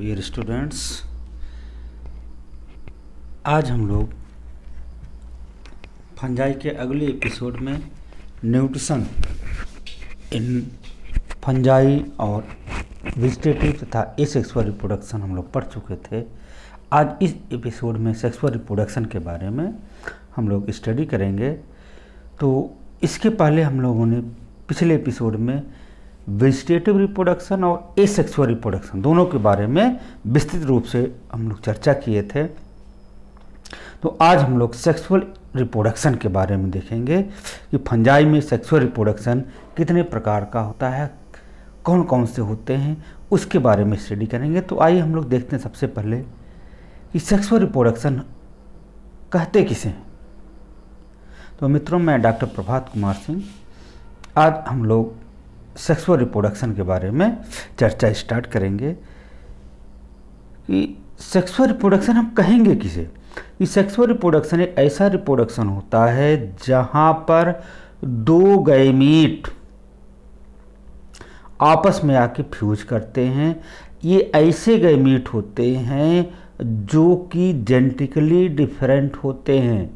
Dear students, आज हम लोग फंजाई के अगले एपिसोड में न्यूट्रिशन इन फंजाई और वेजिटेटिव तथा एसेक्सुअल रिप्रोडक्शन हम लोग पढ़ चुके थे। आज इस एपिसोड में सेक्सुअल रिप्रोडक्शन के बारे में हम लोग स्टडी करेंगे। तो इसके पहले हम लोगों ने पिछले एपिसोड में वेजिटेटिव रिप्रोडक्शन और एसेक्सुअल रिप्रोडक्शन दोनों के बारे में विस्तृत रूप से हम लोग चर्चा किए थे। तो आज हम लोग सेक्सुअल रिप्रोडक्शन के बारे में देखेंगे कि फंजाई में सेक्सुअल रिप्रोडक्शन कितने प्रकार का होता है, कौन कौन से होते हैं, उसके बारे में स्टडी करेंगे। तो आइए हम लोग देखते हैं सबसे पहले कि सेक्सुअल रिप्रोडक्शन कहते किसे हैं। तो मित्रों, मैं डॉक्टर प्रभात कुमार सिंह, आज हम लोग सेक्सुअल रिप्रोडक्शन के बारे में चर्चा स्टार्ट करेंगे कि सेक्सुअल रिप्रोडक्शन हम कहेंगे किसे। कि सेक्सुअल रिप्रोडक्शन एक ऐसा रिप्रोडक्शन होता है जहां पर दो गैमीट आपस में आके फ्यूज करते हैं। ये ऐसे गैमीट होते हैं जो कि जेनेटिकली डिफरेंट होते हैं,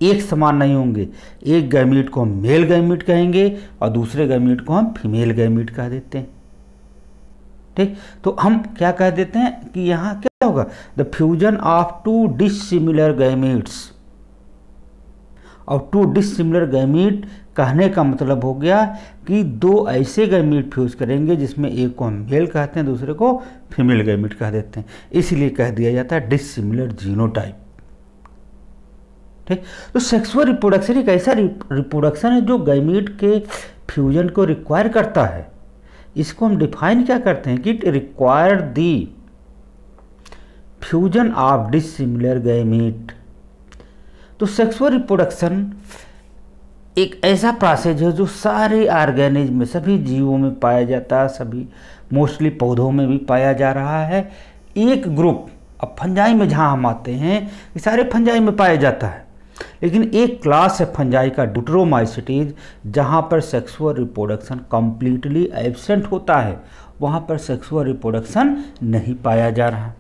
एक समान नहीं होंगे। एक गैमीट को हम मेल गैमीट कहेंगे और दूसरे गैमीट को हम फीमेल गैमीट कह देते हैं। ठीक, तो हम क्या कह देते हैं कि यहाँ क्या होगा, the fusion of to dissimilar gametes. और टू डिसिमिलर गैमीट कहने का मतलब हो गया कि दो ऐसे गैमीट फ्यूज करेंगे जिसमें एक को हम मेल कहते हैं, दूसरे को फीमेल गैमीट कह देते हैं, इसलिए कह दिया जाता है डिसिमिलर जीनोटाइप। ठीक, तो सेक्सुअल रिप्रोडक्शन एक ऐसा रिप्रोडक्शन है जो गैमीट के फ्यूजन को रिक्वायर करता है। इसको हम डिफाइन क्या करते हैं कि it require the fusion of dissimilar gamete. तो सेक्सुअल रिप्रोडक्शन एक ऐसा प्रोसेस है जो सारे ऑर्गेनिज्म में, सभी जीवों में पाया जाता है, सभी मोस्टली पौधों में भी पाया जा रहा है। एक ग्रुप, अब फंजाई में जहाँ हम आते हैं, ये सारे फंजाई में पाया जाता है, लेकिन एक क्लास है फंजाई का ड्यूटेरोमाइसीटीज, जहाँ पर सेक्सुअल रिप्रोडक्शन कंप्लीटली एब्सेंट होता है, वहाँ पर सेक्सुअल रिप्रोडक्शन नहीं पाया जा रहा।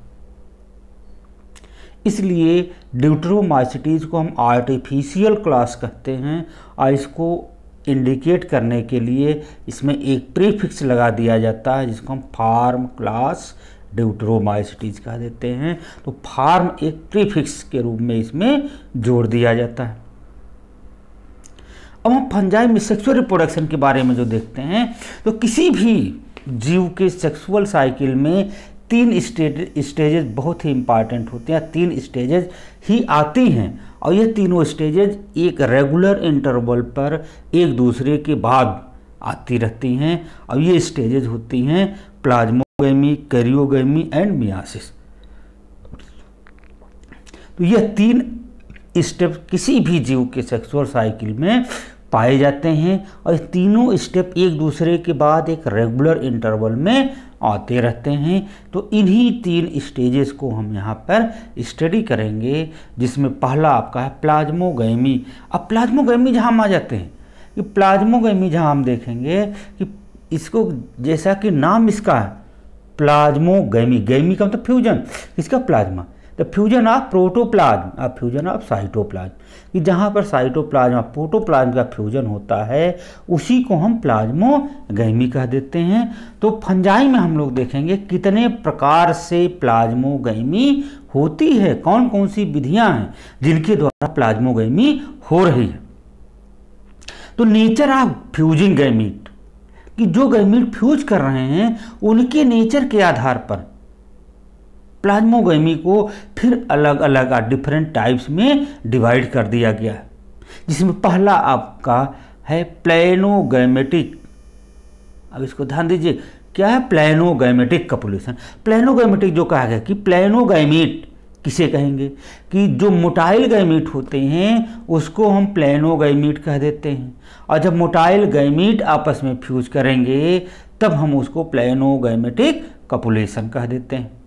इसलिए ड्यूटेरोमाइसीटीज को हम आर्टिफिशियल क्लास कहते हैं और इसको इंडिकेट करने के लिए इसमें एक प्रीफिक्स लगा दिया जाता है जिसको हम फार्म क्लास ड्यूटेरोमाइसीटीज कह देते हैं। तो फार्म एक प्रीफिक्स के रूप में इसमें जोड़ दिया जाता है। अब हम फंजाई में सेक्सुअल रिप्रोडक्शन के बारे में जो देखते हैं, तो किसी भी जीव के सेक्सुअल साइकिल में तीन स्टेजेस बहुत ही इंपॉर्टेंट होते हैं, तीन स्टेजेस ही आती हैं और ये तीनों स्टेजेस एक रेगुलर इंटरवल पर एक दूसरे के बाद आती रहती हैं और ये स्टेजेस होती हैं प्लाज्मोगैमी, कैरियोगैमी एंड मियासिस। तो यह तीन स्टेप किसी भी जीव के सेक्सुअल साइकिल में पाए जाते हैं और ये तीनों स्टेप एक दूसरे के बाद एक रेगुलर इंटरवल में आते रहते हैं। तो इन्हीं तीन स्टेजेस को हम यहाँ पर स्टडी करेंगे, जिसमें पहला आपका है प्लाज्मोगैमी। अब प्लाज्मोगैमी जहाँ हम आ जाते हैं कि प्लाज्मोगैमी जहाँ हम देखेंगे कि इसको, जैसा कि नाम इसका है प्लाज्मोगैमी, गैमी का मतलब फ्यूजन, इसका plasma, the fusion of protoplasm और फ्यूजन ऑफ साइटोप्लाज्म, कि जहाँ पर साइटोप्लाज्म और प्रोटोप्लाज्म का फ्यूजन होता है उसी को हम प्लाज्मोगैमी कह देते हैं। तो फंजाई में हम लोग देखेंगे कितने प्रकार से प्लाज्मोगैमी होती है, कौन कौन सी विधियाँ हैं जिनके द्वारा प्लाज्मोगैमी हो रही है। तो नेचर ऑफ फ्यूजिंग गैमीट, कि जो गैमीट फ्यूज कर रहे हैं उनके नेचर के आधार पर प्लाज्मोगैमी को फिर अलग अलग डिफरेंट टाइप्स में डिवाइड कर दिया गया है, जिसमें पहला आपका है प्लेनोगैमेटिक। अब इसको ध्यान दीजिए, क्या है प्लेनोगैमेटिक कॉपुलेशन। प्लेनोगैमेटिक जो कहा गया कि प्लेनोगैमीट किसे कहेंगे कि जो मोटाइल गैमीट होते हैं उसको हम प्लेनोगैमीट कह देते हैं, और जब मोटाइल गैमीट आपस में फ्यूज करेंगे तब हम उसको प्लेनोगैमेटिक कॉपुलेशन कह देते हैं।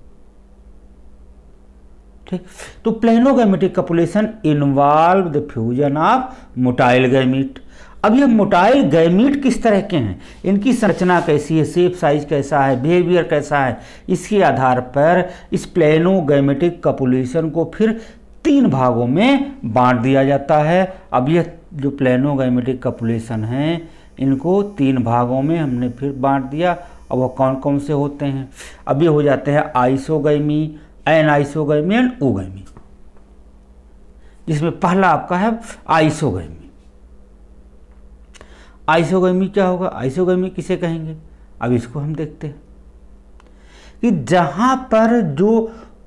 ठीक, तो planogametic copulation involve the fusion of motile gamete. अब ये मोटाइल गैमीट किस तरह के हैं, इनकी संरचना कैसी है, शेप साइज कैसा है, बिहेवियर कैसा है, इसके आधार पर इस प्लेनोगैमेटिक कॉपुलेशन को फिर 3 भागों में बांट दिया जाता है। अब यह जो प्लेनोगैमेटिक कॉपुलेशन हैं इनको 3 भागों में हमने फिर बांट दिया। अब वो कौन कौन से होते हैं, अब ये हो जाते हैं आइसोगैमी, एनाइसोगैमी एंड ओगैमी, जिसमें पहला आपका है आइसोगैमी। आइसोगैमी क्या होगा, आइसोगैमी किसे कहेंगे, अब इसको हम देखते हैं कि जहां पर जो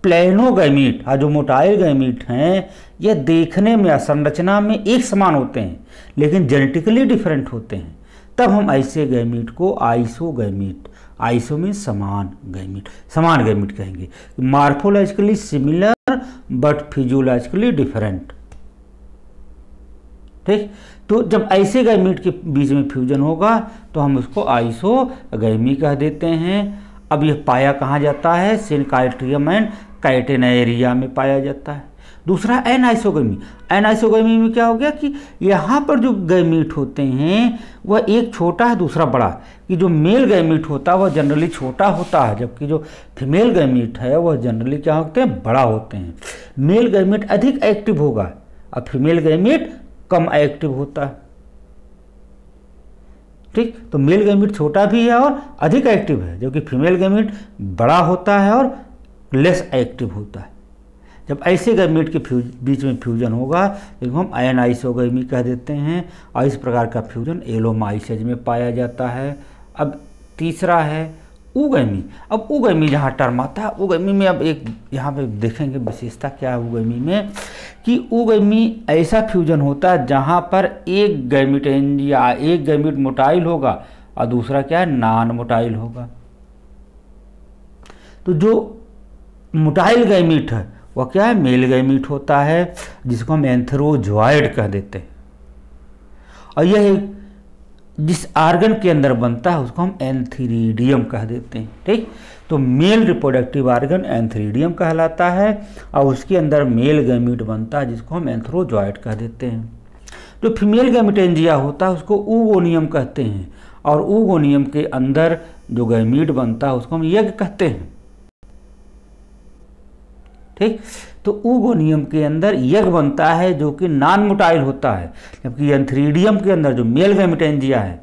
प्लेनोगैमीट जो मोटाइल गैमीट हैं ये देखने में संरचना में एक समान होते हैं लेकिन जेनेटिकली डिफरेंट होते हैं, तब हम ऐसे गैमीट को आइसोगैमीट, आइसो में समान गैमीट कहेंगे। Morphologically similar but physiologically different. ठीक, तो जब ऐसे गैमीट के बीच में फ्यूजन होगा तो हम उसको आइसोगैमी कह देते हैं। अब यह पाया कहाँ जाता है, सिनकाइट्रियम एंड काइटेनेरिया में पाया जाता है। दूसरा एनाइसोगैमी, एनाइसोगैमी में क्या हो गया कि यहाँ पर जो गैमीट होते हैं वह एक छोटा है दूसरा बड़ा, कि जो मेल गैमीट होता है वह जनरली छोटा होता है जबकि जो फीमेल गैमीट है वह जनरली क्या होते हैं, बड़ा होते हैं। मेल गैमीट अधिक एक्टिव होगा और फीमेल गैमीट कम एक्टिव होता है। ठीक, तो मेल गैमीट छोटा भी है और अधिक एक्टिव है जबकि फीमेल गैमीट बड़ा होता है और लेस एक्टिव होता है। जब ऐसे गैमीट के बीच में फ्यूजन होगा तो हम एनाइसोगैमी कह देते हैं और इस प्रकार का फ्यूजन एलोमाइसेज में पाया जाता है। अब तीसरा है ओगैमी। अब ओगैमी जहाँ टर्म आता है, ओगैमी में अब एक यहाँ पे देखेंगे विशेषता क्या है ओगैमी में, कि ओगैमी ऐसा फ्यूजन होता है जहाँ पर एक गैमीट या एक गैमीट मोटाइल होगा और दूसरा क्या है, नॉन मोटाइल होगा। तो जो मोटाइल गैमीट है वह क्या है, मेल गैमीट होता है जिसको हम एंथ्रोजॉइड कह देते हैं और यह जिस आर्गन के अंदर बनता है उसको हम एंथीरिडियम कह देते हैं। ठीक, तो मेल रिप्रोडक्टिव आर्गन एंथीरिडियम कहलाता है और उसके अंदर मेल गैमीट बनता है जिसको हम एंथ्रोजॉइड कह देते हैं। जो फीमेल गैमीटेंजिया होता है उसको oogoनियम कहते हैं और oogoनियम के अंदर जो गैमीट बनता है उसको हम यज्ञ कहते हैं। ठीक, तो oogoनियम के अंदर यज्ञ बनता है जो कि नॉन मोटाइल होता है जबकि एंथीरिडियम के अंदर जो मेल गैमीटेंजिया है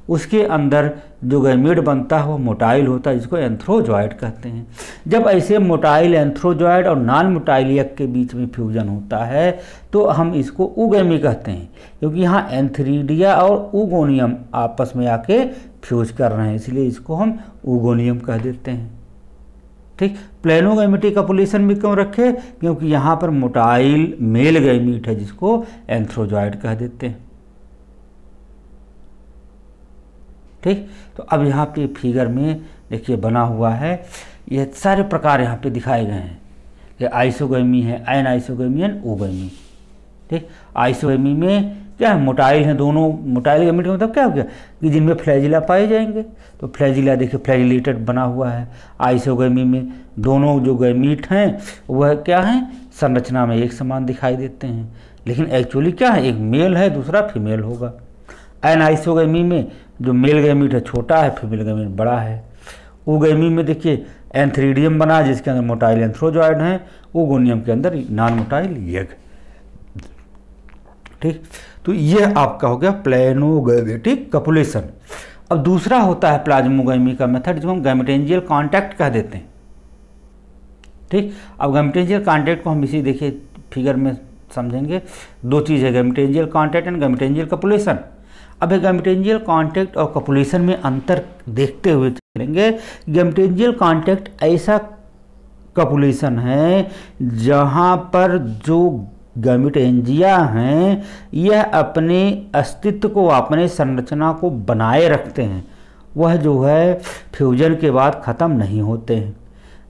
उसके अंदर जो गैमीट बनता है वो मोटाइल होता है जिसको एंथ्रोजॉइड कहते हैं। जब ऐसे मोटाइल एंथ्रोजॉइड और नॉन मोटाइल यज्ञ के बीच में फ्यूजन होता है तो हम इसको ओगैमी कहते हैं क्योंकि यहाँ एंथीरिडिया और oogoनियम आपस में आके फ्यूज कर रहे हैं, इसलिए इसको हम oogoनियम कह देते हैं। ठीक, प्लेनोगैमेटिक कॉपुलेशन में क्यों रखे, क्योंकि यहाँ पर मोटाइल मेल गैमीट है जिसको एंथ्रोजॉइड कह देते हैं। ठीक, तो अब यहाँ पे फिगर में देखिए बना हुआ है, ये सारे प्रकार यहाँ पे दिखाए गए हैं कि आइसोगैमी है, एनाइसोगैमी एंड ओगैमी। ठीक, आइसोगैमी में क्या है, मोटाइल हैं दोनों, मोटाइल गैमीट का मतलब क्या हो गया कि जिनमें फ्लैजिला पाए जाएंगे, तो फ्लैजिला देखिए फ्लैजिलेटेड बना हुआ है। आइसोगैमी में दोनों जो गैमीट हैं वह क्या हैं, संरचना में एक समान दिखाई देते हैं लेकिन एक्चुअली क्या है, एक मेल है दूसरा फीमेल होगा। एनाइसोगैमी में जो मेल गैमीट है छोटा है, फीमेल गैमीट बड़ा है। ओगैमी में देखिए एंथीरिडियम बना जिसके अंदर मोटाइल एंथ्रोजॉइड हैं, oogoनियम के अंदर नॉन मोटाइल यज्ञ। ठीक, तो यह आपका हो गया प्लेनोगैमेटिक कॉपुलेशन। अब दूसरा होता है प्लाज्मोगैमी का मेथड जिसको हम गैमेटेंजियल कांटेक्ट कह देते हैं। ठीक, अब गैमेटेंजियल कांटेक्ट को हम इसी देखिए फिगर में समझेंगे। दो चीज़ है, गैमेटेंजियल कांटेक्ट एंड गैमेटेंजियल कॉपुलेशन। अब गैमेटेंजियल कांटेक्ट और कॉपुलेशन में अंतर देखते हुए चलेंगे। गैमेटेंजियल कांटेक्ट ऐसा कॉपुलेशन है जहाँ पर जो गैमेटेंजिया हैं यह अपने अस्तित्व को, अपने संरचना को बनाए रखते हैं, वह जो है फ्यूजन के बाद ख़त्म नहीं होते हैं।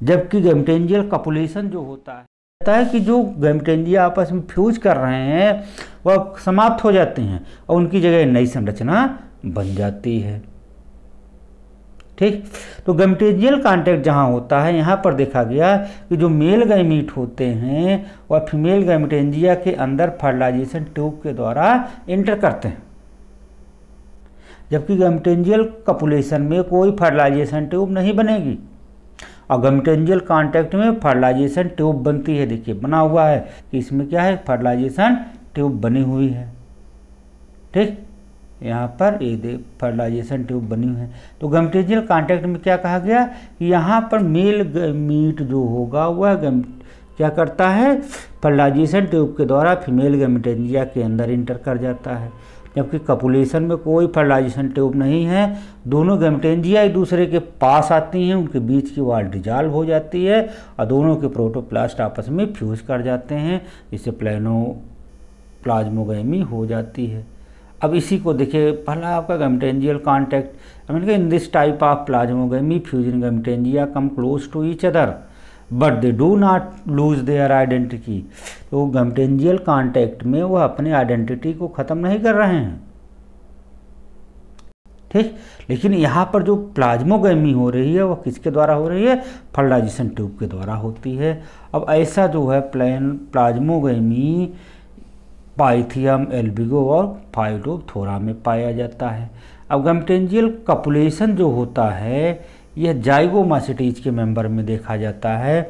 जबकि गैमेटेंजियल कॉपुलेशन जो होता है कि जो गैमेटेंजिया आपस में फ्यूज कर रहे हैं वह समाप्त हो जाते हैं और उनकी जगह नई संरचना बन जाती है। ठीक, तो गैमेटेंजियल कांटेक्ट जहाँ होता है यहाँ पर देखा गया कि जो मेल गैमीट होते हैं वह फीमेल गैमेटेंजिया के अंदर फर्टिलाइजेशन ट्यूब के द्वारा इंटर करते हैं। जबकि गैमेटेंजियल कपुलेशन में कोई फर्टिलाइजेशन ट्यूब नहीं बनेगी और गैमेटेंजियल कॉन्टैक्ट में फर्टिलाइजेशन ट्यूब बनती है। देखिए बना हुआ है कि इसमें क्या है, फर्टिलाइजेशन ट्यूब बनी हुई है। ठीक, यहाँ पर ये देख फर्टिलाइजेशन ट्यूब बनी हुई है। तो गैमेटेंजियल कॉन्टैक्ट में क्या कहा गया कि यहाँ पर मेल गैमीट जो होगा वह क्या करता है, फर्टिलाइजेशन ट्यूब के द्वारा फीमेल गैमेटेंजिया के अंदर इंटर कर जाता है। जबकि कपुलेशन में कोई फर्टिलाइजेशन ट्यूब नहीं है, दोनों गैमेटेंजिया एक दूसरे के पास आती हैं, उनके बीच की वॉल डिजॉल्व हो जाती है और दोनों के प्रोटोप्लास्ट आपस में फ्यूज कर जाते हैं, जिससे प्लाज्मोगैमी हो जाती है। अब इसी को देखिए, पहला आपका gametangial contact, in this type of plasmogamy fusion gametangia come close to each other but they do not lose their identity. तो गैमेटेंजियल कॉन्टैक्ट में वह अपने आइडेंटिटी को ख़त्म नहीं कर रहे हैं। ठीक, लेकिन यहाँ पर जो प्लाज्मोगैमी हो रही है वह किसके द्वारा हो रही है, फर्टिलाइजेशन ट्यूब के द्वारा होती है। अब ऐसा जो है प्लाज्मोगैमी पाइथियम एल्बिगो और फाइटोप्थोरा में पाया जाता है। अब गैमेटेंजियल कपुलेशन जो होता है यह जाइगोमास्टिज के मेंबर में देखा जाता है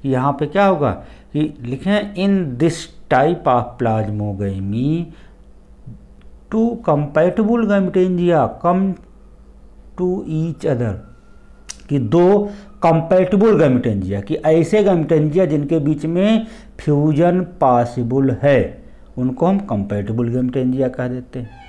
कि यहाँ पे क्या होगा कि लिखें in this type of plasmogamy two compatible gametangia come to each other, कि दो कंपैटिबल गैमेटेंजिया, कि ऐसे गैमेटेंजिया जिनके बीच में फ्यूजन पॉसिबल है उनको हम कंपैटिबल गैमेटेंजिया कह देते हैं।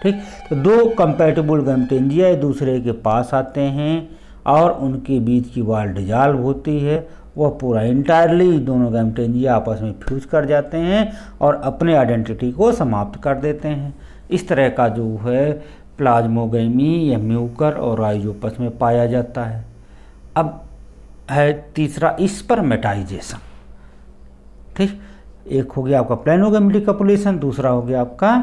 ठीक, तो दो कंपैटिबल गैमेटेंजिया एक दूसरे के पास आते हैं और उनके बीच की वॉल डिजॉल्व होती है, वह पूरा इंटायरली दोनों गैमेटेंजिया आपस में फ्यूज कर जाते हैं और अपने आइडेंटिटी को समाप्त कर देते हैं। इस तरह का जो है प्लाज्मोगैमी या म्यूकर और राइजोपस में पाया जाता है। अब है तीसरा स्पर्मेटाइजेशन। ठीक, एक हो गया आपका प्लेनोगैमेटिक कपुलेशन, दूसरा हो गया आपका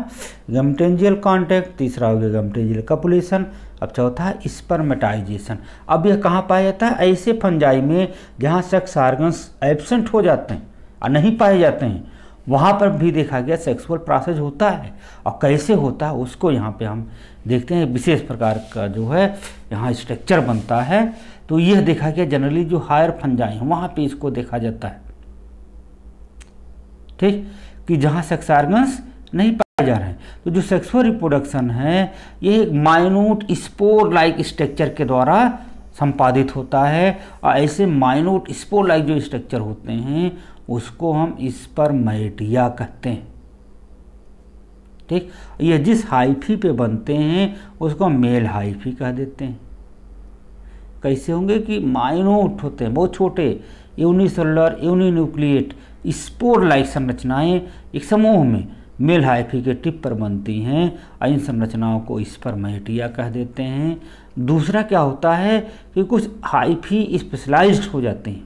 गैमेटेंजियल कॉन्टैक्ट, तीसरा हो गया गैमेटेंजियल कपुलेशन। अब चौथा है स्पर्मेटाइजेशन। अब यह कहाँ पाया जाता है, ऐसे फंजाई में जहाँ सेक्स ऑर्गन्स एब्सेंट हो जाते हैं और नहीं पाए जाते हैं, वहाँ पर भी देखा गया सेक्सुअल प्रोसेस होता है। और कैसे होता है उसको यहाँ पे हम देखते हैं। विशेष प्रकार का जो है यहाँ स्ट्रक्चर बनता है। तो यह देखा गया जनरली जो हायर फंजाई हैं वहाँ पे इसको देखा जाता है। ठीक, कि जहाँ सेक्स ऑर्गन्स नहीं पाए जा रहे हैं। तो जो सेक्सुअल रिप्रोडक्शन है ये एक माइन्यूट स्पोर लाइक स्ट्रक्चर के द्वारा संपादित होता है और ऐसे माइन्यूट स्पोर लाइक जो स्ट्रक्चर होते हैं उसको हम स्पर्मेटिया कहते हैं। ठीक, ये जिस हाइफी पे बनते हैं उसको हम मेल हाइफी कह देते हैं। कैसे होंगे कि माइन्यूट होते हैं, बहुत छोटे यूनिसेलुलर यूनिन्यूक्लिएट स्पोर लाइक संरचनाएं एक समूह में मेल हाइफी के टिप पर बनती हैं और इन संरचनाओं को स्पर्मेटिया कह देते हैं। दूसरा क्या होता है कि कुछ हाइफी स्पेशलाइज्ड हो जाते हैं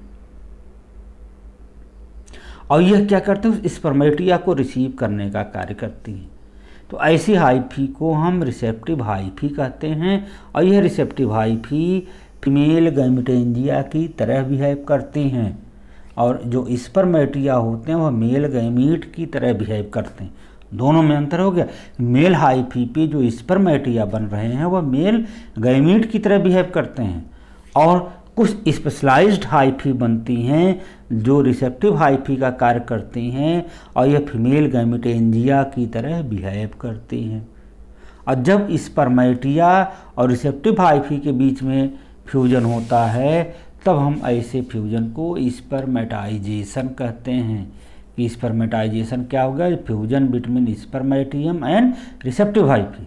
और यह क्या करते हैं, उस स्पर्मेटिया को रिसीव करने का कार्य करती हैं। तो ऐसी हाइफी को हम रिसेप्टिव हाइफी कहते हैं और यह रिसेप्टिव हाइफी फीमेल गैमेटेंजिया की तरह बिहेव करती हैं और जो स्पर्मेटिया होते हैं वह मेल गैमीट की तरह बिहेव करते हैं। दोनों में अंतर हो गया। मेल हाइफी पे जो स्पर्मेटिया बन रहे हैं वह मेल गैमीट की तरह बिहेव करते हैं और कुछ स्पेशलाइज्ड हाइफी बनती हैं जो रिसेप्टिव हाइफी का कार्य करती हैं और यह फीमेल गैमेटेंजिया की तरह बिहेव करती हैं। और जब स्पर्मेटिया और रिसेप्टिव हाइफी के बीच में फ्यूजन होता है तब हम ऐसे फ्यूजन को स्पर्मेटाइजेशन कहते हैं। कि स्पर्मेटाइजेशन क्या होगा, fusion between spermatium and receptive hyphae.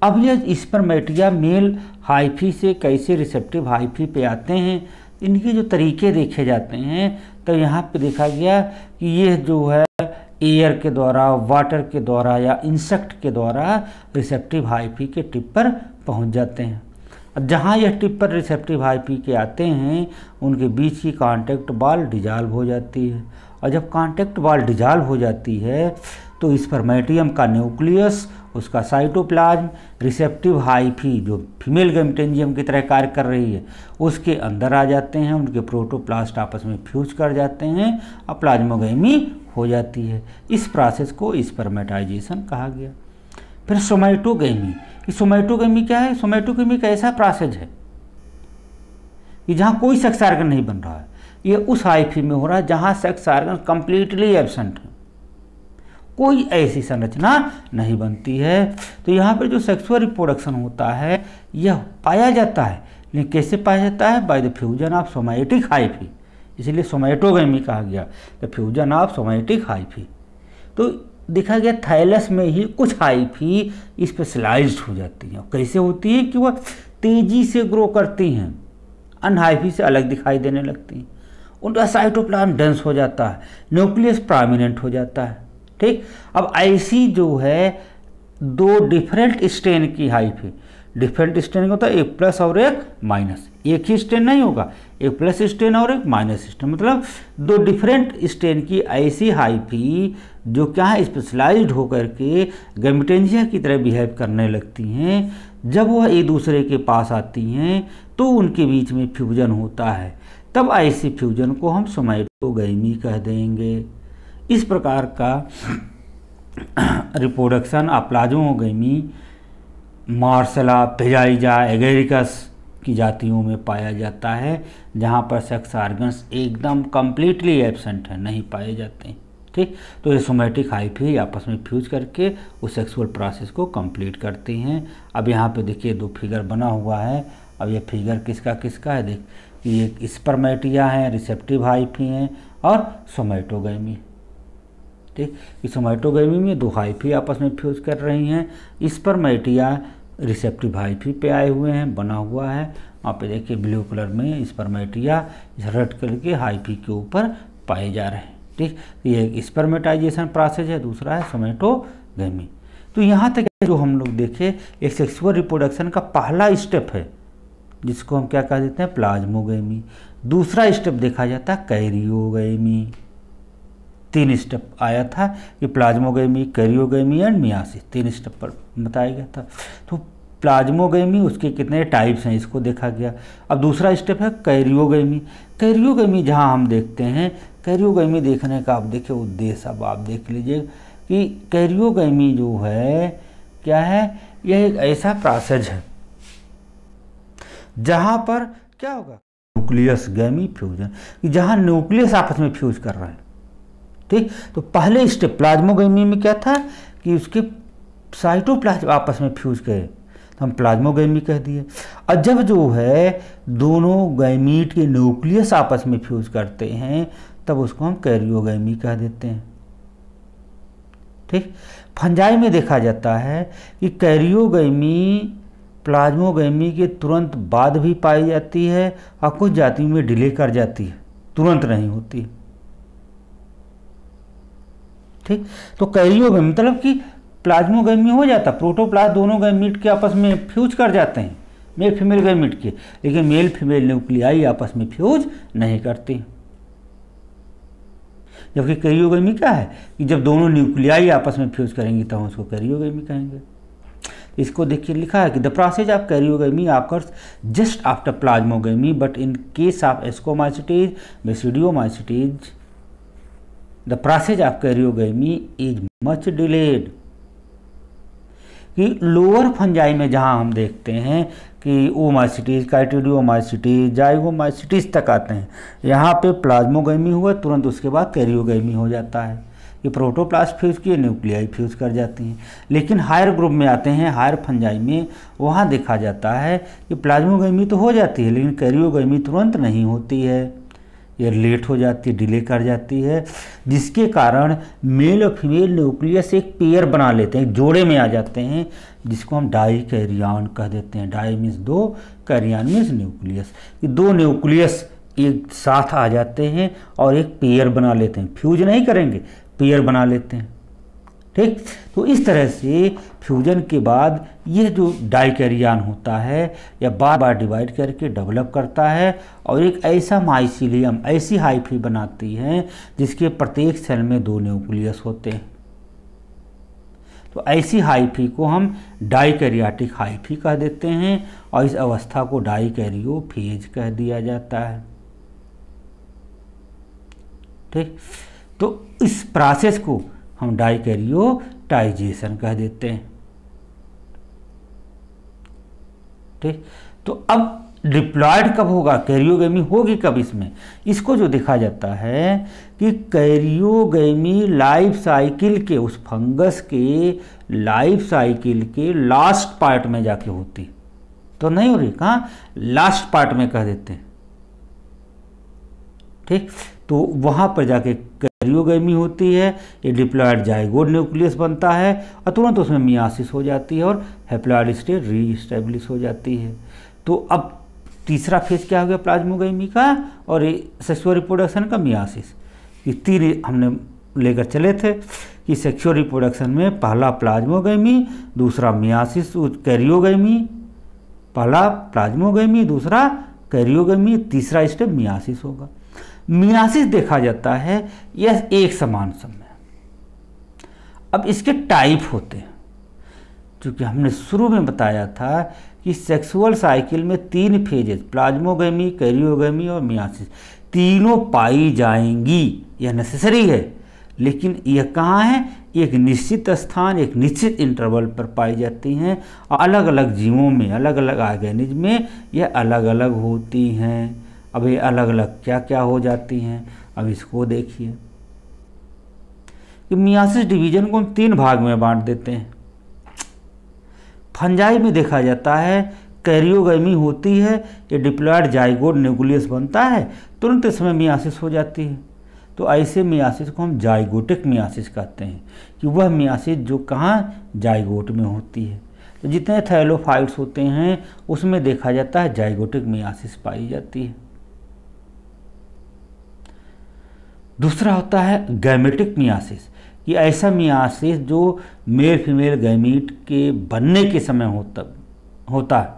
अब यह स्पर्मेटिया मेल हाइफी से कैसे रिसेप्टिव हाइफी पे आते हैं, इनके जो तरीके देखे जाते हैं तो यहाँ पे देखा गया कि यह जो है एयर के द्वारा, वाटर के द्वारा या इंसेक्ट के द्वारा रिसेप्टिव हाइफी के टिप पर पहुँच जाते हैं। अब जहाँ यह टिप पर रिसेप्टिव हाइफी के आते हैं उनके बीच की कॉन्टैक्ट बॉल डिजॉल्व हो जाती है और जब कॉन्टैक्ट बॉल डिजॉल्व हो जाती है तो स्पर्मेटियम का न्यूक्लियस, उसका साइटोप्लाज्म रिसेप्टिव हाइफी जो फीमेल गैमेटेंजियम की तरह कार्य कर रही है उसके अंदर आ जाते हैं, उनके प्रोटोप्लास्ट आपस में फ्यूज कर जाते हैं और प्लाज्मोगैमी हो जाती है। इस प्रोसेस को स्पर्मेटाइजेशन कहा गया। फिर सोमैटोगेमी। कि सोमैटोगेमी क्या है? सोमैटोगेमी एक ऐसा प्रोसेस है कि जहाँ कोई सेक्स ऑर्गन नहीं बन रहा है, ये उस हाइफी में हो रहा है जहाँ सेक्स ऑर्गन कंप्लीटली एब्सेंट है, कोई ऐसी संरचना नहीं बनती है। तो यहाँ पर जो सेक्सुअल रिप्रोडक्शन होता है यह पाया जाता है, लेकिन कैसे पाया जाता है? By the fusion of somatic hyphae, इसीलिए सोमैटोगेमी कहा गया, the fusion of somatic hyphae. तो देखा गया थाइलस में ही कुछ हाइफी स्पेशलाइज्ड हो जाती हैं। कैसे होती है? कि वह तेजी से ग्रो करती हैं, अन्य हाइफी से अलग दिखाई देने लगती हैं, उनका साइटोप्लाज्म डेंस हो जाता है, न्यूक्लियस प्रोमिनेंट हो जाता है। ठीक, अब ऐसी जो है दो डिफरेंट स्ट्रेन की हाइफी, डिफरेंट स्ट्रेन होता है एक प्लस और एक माइनस, एक ही स्ट्रेन नहीं होगा, एक प्लस स्ट्रेन और एक माइनस स्ट्रेन, मतलब दो डिफरेंट स्ट्रेन की ऐसी हाइफी जो क्या है स्पेशलाइज्ड होकर के गैमेटेंजिया की तरह बिहेव करने लगती हैं। जब वह एक दूसरे के पास आती हैं तो उनके बीच में फ्यूजन होता है, तब ऐसे फ्यूजन को हम सोमैटोगेमी कह देंगे। इस प्रकार का रिप्रोडक्शन प्लाज्मोगेमी मार्सला, पेजाइजा, एगेरिकस की जातियों में पाया जाता है, जहाँ पर सेक्स ऑर्गन्स एकदम कम्प्लीटली एब्सेंट हैं, नहीं पाए जाते हैं। ठीक, तो ये सोमैटिक हाइफी आपस में फ्यूज करके उस सेक्सुअल प्रोसेस को कंप्लीट करती हैं। अब यहाँ पे देखिए दो फिगर बना हुआ है। अब ये फिगर किसका किसका है? देख, ये स्पर्मेटिया है, रिसेप्टिव हाइफी हैं, और सोमैटोगेमी। ठीक, इस सोमैटोगेमी में दो हाइफी आपस में फ्यूज कर रही हैं। स्पर्मेटिया रिसेप्टिव हाइफी पे आए हुए हैं, बना हुआ है वहाँ पे देखिए ब्लू कलर में स्पर्मेटिया रेड कलर के हाइफी के ऊपर पाए जा रहे हैं। ठीक, ये स्पर्मेटाइजेशन प्रोसेस है, दूसरा है सोमैटोगेमी। तो यहाँ तक जो हम लोग देखे एक सेक्सुअल रिप्रोडक्शन का पहला स्टेप है जिसको हम क्या कह देते हैं? प्लाज्मोगेमी। दूसरा स्टेप देखा जाता है कैरियोगेमी। तीन स्टेप आया था कि प्लाज्मोगेमी, कैरियोगेमी एंड मियासिस, तीन स्टेप पर बताया गया था। तो प्लाज्मोगेमी उसके कितने टाइप्स हैं इसको देखा गया। अब दूसरा स्टेप है कैरियोगेमी। कैरियोगेमी जहां हम देखते हैं, कैरियोगेमी देखने का आप देखिए उद्देश्य अब आप देख लीजिए कि कैरियोगेमी जो है क्या है? यह एक ऐसा प्रोसेस है जहां पर क्या होगा? न्यूक्लियस गैमी फ्यूजन, जहां न्यूक्लियस आपस में फ्यूज कर रहे हैं। ठीक, तो पहले स्टेप प्लाज्मोगेमी में क्या था कि उसके साइटोप्लाज्म आपस में फ्यूज करे, तो हम प्लाज्मोगेमी कह दिए। और जब जो है दोनों गैमीट के न्यूक्लियस आपस में फ्यूज करते हैं तब उसको हम कैरियोगेमी कह देते हैं। ठीक, फंजाई में देखा जाता है कि कैरियोगेमी प्लाज्मोगेमी के तुरंत बाद भी पाई जाती है और कुछ जातियों में डिले कर जाती है, तुरंत नहीं होती। ठीक, तो कैरियोगेमी मतलब कि प्लाज्मोगेमी हो जाता, प्रोटोप्लास्ट दोनों गैमीट के आपस में फ्यूज कर जाते हैं, मेल फीमेल गैमीट के, लेकिन मेल फीमेल न्यूक्लियाई आपस में फ्यूज नहीं करती। जबकि कैरियोगेमी क्या है कि जब दोनों न्यूक्लियाई आपस में फ्यूज करेंगी तब हम उसको कैरियोगेमी कहेंगे। इसको देखिए लिखा है कि the process of karyogamy occurs just after plasmogamy but in case of ascomycetes, basidiomycetes the process of karyogamy is much delayed. कि लोअर फंजाई में जहां हम देखते हैं कि ओमाइसिटीज, काइटिडियोमाइसिटीज, जाइगोमाइसिटीज तक आते हैं, यहाँ पे प्लाज्मोगेमी हुआ तुरंत उसके बाद कैरियोगेमी हो जाता है। ये प्रोटोप्लास्ट फ्यूज किए, न्यूक्लियाई फ्यूज कर जाती हैं। लेकिन हायर ग्रुप में आते हैं, हायर फंजाई में, वहाँ देखा जाता है कि प्लाज्मोगेमी तो हो जाती है लेकिन कैरियोगेमी तुरंत नहीं होती है, ये लेट हो जाती है, डिले कर जाती है, जिसके कारण मेल और फीमेल न्यूक्लियस एक पेयर बना लेते हैं, एक जोड़े में आ जाते हैं, जिसको हम डाई कैरियन कह देते हैं। डाई मीन्स दो, कैरियन मीन्स न्यूक्लियस। ये दो न्यूक्लियस एक साथ आ जाते हैं और एक पेयर बना लेते हैं, फ्यूज नहीं करेंगे, पेयर बना लेते हैं। ठीक, तो इस तरह से फ्यूजन के बाद यह जो डाइकैरियन होता है यह बार बार डिवाइड करके डेवलप करता है और एक ऐसा माइसिलियम, ऐसी हाइफी बनाती है जिसके प्रत्येक सेल में दो न्यूक्लियस होते हैं। तो ऐसी हाइफी को हम डाइकैरियोटिक हाइफी कह देते हैं और इस अवस्था को डाइकैरियोफेज कह दिया जाता है। ठीक, तो इस प्रोसेस को हम डाइकैरियोटाइजेशन कह देते हैं। ठीक। तो अब डिप्लॉयड कब होगा, कैरियोगेमी होगी कब इसमें, इसको जो देखा जाता है कि कैरियोगेमी लाइफ साइकिल के, उस फंगस के लाइफ साइकिल के लास्ट पार्ट में जाके होती, तो नहीं हो रही, कहाँ लास्ट पार्ट में कह देते हैं, ठीक। तो वहाँ पर जाके कैरियोगेमी होती है, ये डिप्लॉयड जाइगोट न्यूक्लियस बनता है और तुरंत उसमें मियासिस हो जाती है और हैप्लॉयड स्टेट रीइस्टेब्लिश हो जाती है। तो अब तीसरा फेज क्या हो गया प्लाज्मोगेमी का और सेक्सुअल रिप्रोडक्शन का, मियासिस। ये तीन हमने लेकर चले थे कि सेक्सुअल रिप्रोडक्शन में पहला प्लाज्मोगेमी, दूसरा मियासिस कैरियोगेमी, पहला प्लाज्मोगेमी, दूसरा कैरियोगेमी, तीसरा स्टेप मियासिस होगा। मियासिस देखा जाता है यह एक समान समय। अब इसके टाइप होते हैं, क्योंकि हमने शुरू में बताया था कि सेक्सुअल साइकिल में 3 फेजेस, प्लाज्मोगेमी, कैरियोगेमी और मियासिस, तीनों पाई जाएंगी, यह नेसेसरी है। लेकिन यह कहाँ है, एक निश्चित स्थान, एक निश्चित इंटरवल पर पाई जाती हैं और अलग अलग जीवों में, अलग अलग ऑर्गेनिज्म में यह अलग अलग होती हैं। अब ये अलग अलग क्या क्या हो जाती हैं, अब इसको देखिए कि मियासिस डिवीजन को हम 3 भाग में बांट देते हैं। फंजाई में देखा जाता है कैरियोगेमी होती है, ये डिप्लॉयड जाइगोट न्यूक्लियस बनता है, तुरंत इसमें मियासिस हो जाती है। तो ऐसे मियासिस को हम जाइगोटिक मियासिस कहते हैं कि वह मियासिस जो कहाँ, जाइगोट में होती है। तो जितने थैलोफाइट्स होते हैं उसमें देखा जाता है जाइगोटिक मियासिस पाई जाती है। दूसरा होता है गैमेटिक मियासिस, कि ऐसा मियासिस जो मेल फीमेल गैमीट के बनने के समय होता है।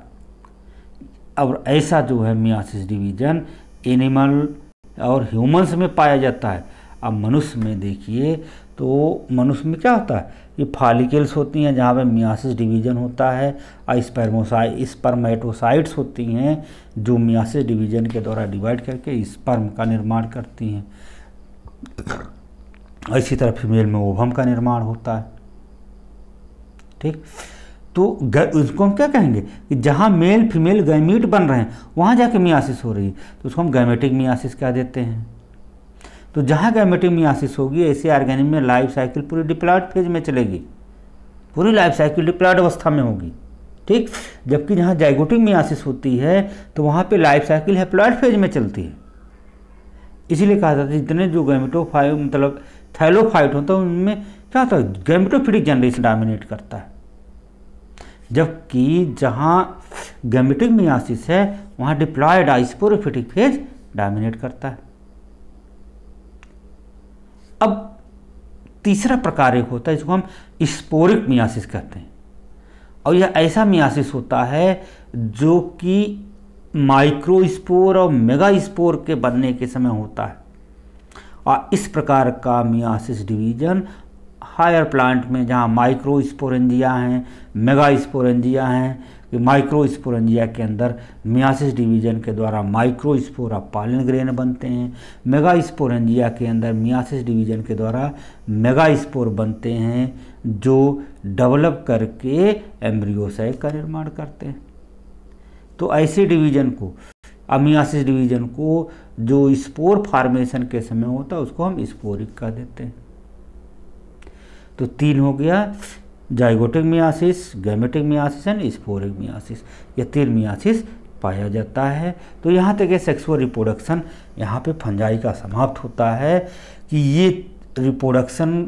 और ऐसा जो है मियासिस डिवीजन एनिमल और ह्यूमंस में पाया जाता है। अब मनुष्य में देखिए तो मनुष्य में क्या होता है, ये फॉलिकल्स होती हैं जहाँ पे मियासिस डिवीजन होता है, और स्पर्मेटोसाइट्स होती हैं जो मियासिस डिवीजन के द्वारा डिवाइड करके स्पर्म का निर्माण करती हैं। इसी तरह फीमेल में ओवम का निर्माण होता है, ठीक। तो उसको हम क्या कहेंगे कि जहाँ मेल फीमेल गैमीट बन रहे हैं वहाँ जाके मियासिस हो रही है, तो उसको हम गैमेटिक मियासिस कह देते हैं। तो जहाँ गैमेटिक मियासिस होगी ऐसे ऑर्गेनिज्म में लाइफ साइकिल पूरी डिप्लॉयड फेज में चलेगी, पूरी लाइफ साइकिल डिप्लॉयड अवस्था में होगी, ठीक। जबकि जहाँ जाइगोटिक मियासिस होती है तो वहाँ पे लाइफ साइकिल हैप्लॉयड फेज में चलती है। इसीलिए कहा जाता है जितने जो गैमेटोफाइट मतलब थैलोफाइट होता है उनमें क्या होता है, गैमेटोफिटिक जनरेशन डोमिनेट करता है। जबकि जहाँ गैमेटिक मियासिस है वहाँ डिप्लॉयड स्पोरोफिटिक फेज डोमिनेट करता है। अब तीसरा प्रकार एक होता है जिसको हम स्पोरिक मियासिस कहते हैं, और यह ऐसा मियासिस होता है जो कि माइक्रोस्पोर और मेगास्पोर के बनने के समय होता है। और इस प्रकार का मियासिस डिवीजन हायर प्लांट में जहाँ माइक्रोस्पोरेंजिया हैं, मेगास्पोरेंजिया हैं, कि माइक्रोस्पोरेंजिया के अंदर मियासिस डिवीजन के द्वारा माइक्रोस्पोरा पॉलन ग्रेन बनते हैं, मेगास्पोरेंजिया के अंदर मियासिस डिवीजन के द्वारा मेगास्पोर बनते हैं जो डेवलप करके एम्ब्रियोसाइट का निर्माण करते हैं। तो ऐसे डिवीजन को, मियासिस डिवीजन को जो स्पोर फार्मेशन के समय होता है उसको हम स्पोरिक कह देते हैं। तो 3 हो गया, zygotic myiasis, gametic myiasis and sporic myiasis, ये 3 मियासिस पाया जाता है। तो यहाँ तक ये सेक्सुअल रिप्रोडक्शन यहाँ पे फंजाई का समाप्त होता है कि ये रिप्रोडक्शन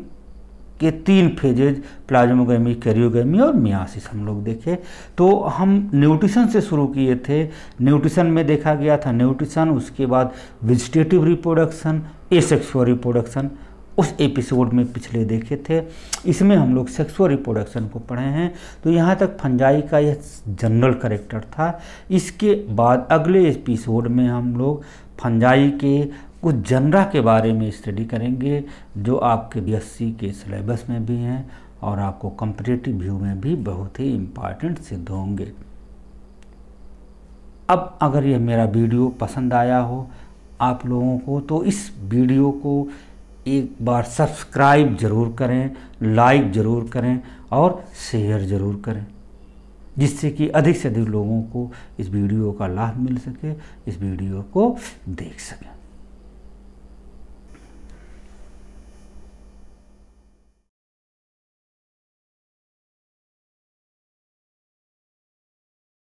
के 3 फेजेज प्लाज्मोगेमी, कैरियोगेमी और मियासिस हम लोग देखे। तो हम न्यूट्रिशन से शुरू किए थे, न्यूट्रिशन में देखा गया था न्यूट्रिशन, उसके बाद वेजिटेटिव रिप्रोडक्शन, एसेक्सुअल रिप्रोडक्शन उस एपिसोड में पिछले देखे थे। इसमें हम लोग सेक्सुअल रिप्रोडक्शन को पढ़े हैं। तो यहाँ तक फंजाई का यह जनरल कैरेक्टर था। इसके बाद अगले एपिसोड में हम लोग फंजाई के कुछ जनरा के बारे में स्टडी करेंगे जो आपके बीएससी के सिलेबस में भी हैं और आपको कॉम्पिटिटिव व्यू में भी बहुत ही इम्पॉर्टेंट सिद्ध होंगे। अब अगर यह मेरा वीडियो पसंद आया हो आप लोगों को तो इस वीडियो को एक बार सब्सक्राइब ज़रूर करें, लाइक ज़रूर करें और शेयर ज़रूर करें। जिससे कि अधिक से अधिक लोगों को इस वीडियो का लाभ मिल सके, इस वीडियो को देख सकें।